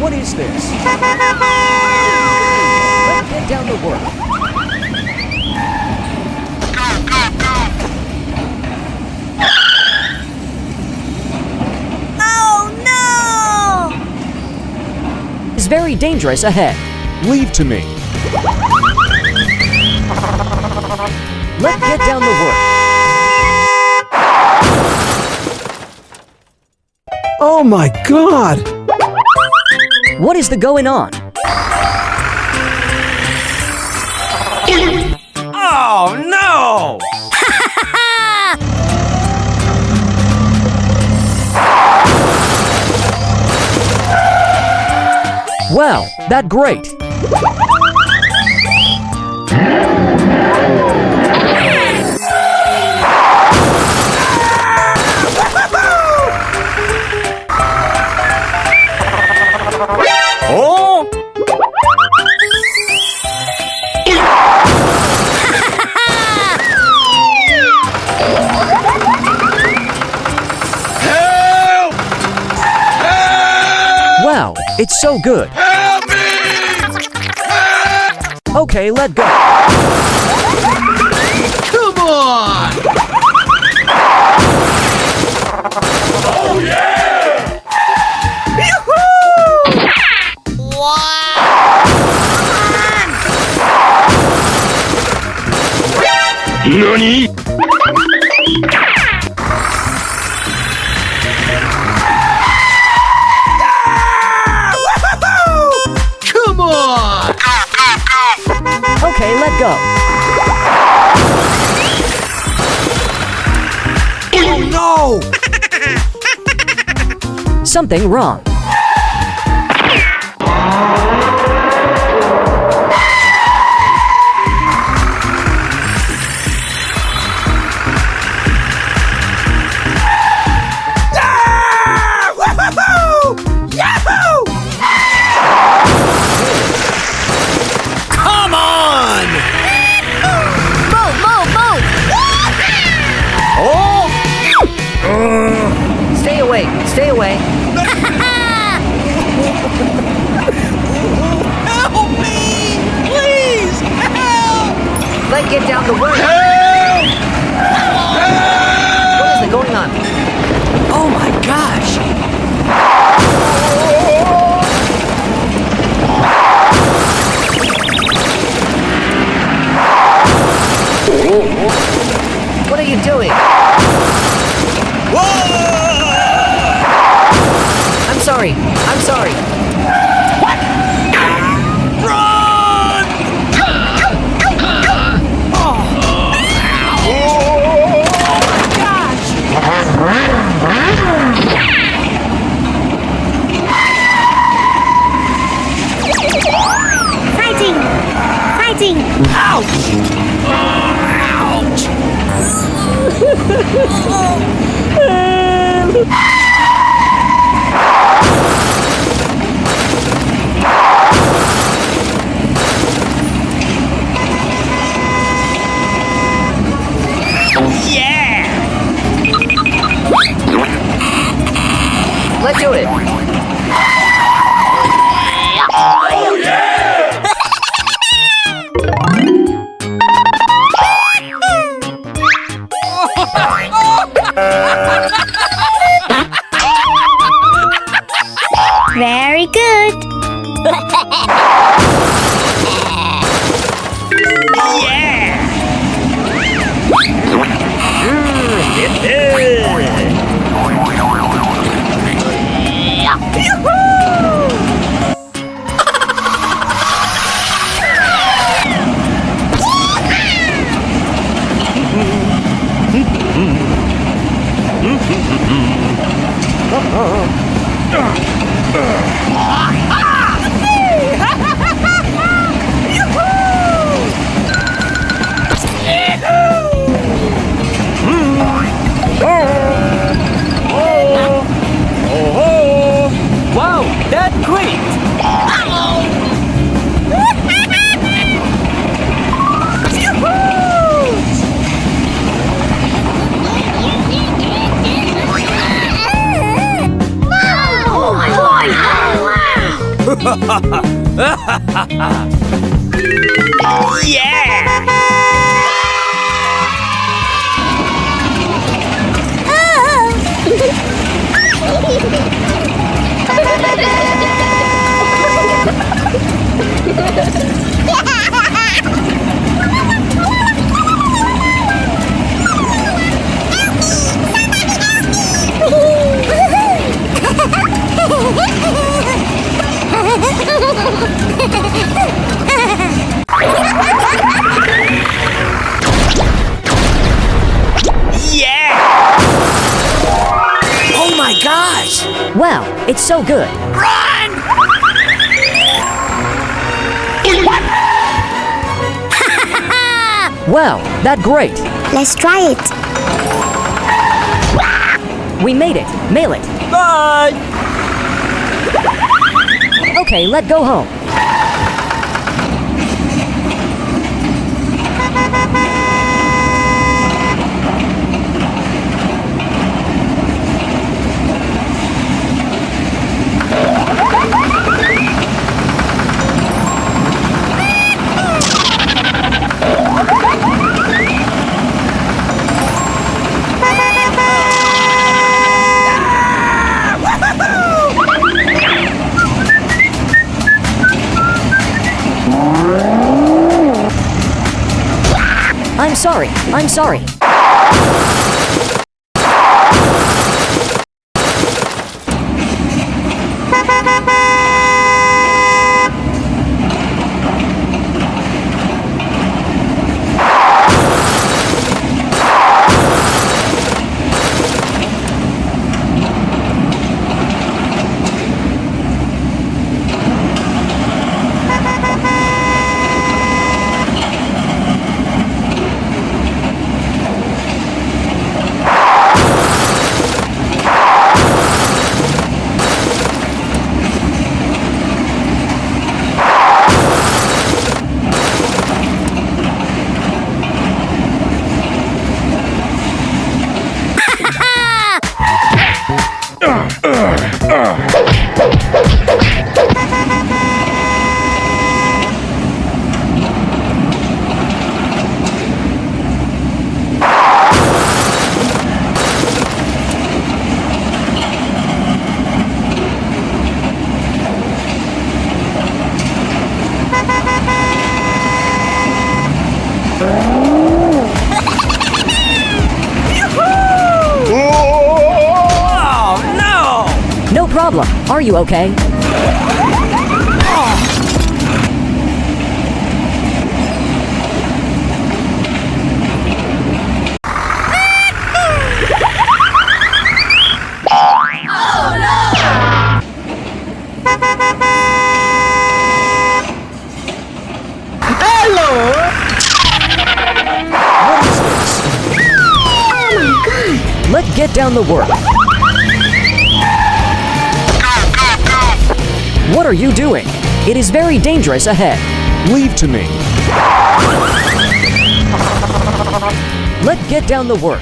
What is this? Let's get down to work. Oh no! It's very dangerous ahead. Leave to me. Let's get down to work. Oh my God! What is the going on? Oh no! Wow, that's great. Oh! Help! Help! Wow, it's so good. Help me! Help! Okay, let go. Come on! Oh yeah! Yoo-hoo! NANI?! Come on! Okay, let go. Oh no! Something wrong. Come on! Move, move, move! Oh! Stay away, stay away. Help me! Please! Help! Let's get down to work. Help! What is going on? Oh my gosh! What are you doing? Whoa! I'm sorry. I'm sorry. Run! Oh Fighting! Fighting! Ouch! Ouch! Yeah! Let's do it. Oh yeah! Very good! Yeah! Oh! Yeah! Yeah! Oh my gosh! Wow, it's so good. Run! Wow, that great. Let's try it. We made it. Mail it. Bye! Okay, let go home. I'm sorry. I'm sorry. Oh no! No problem. Are you okay? Let's get down the work. What are you doing? It is very dangerous ahead. Leave to me. Let's get down the work.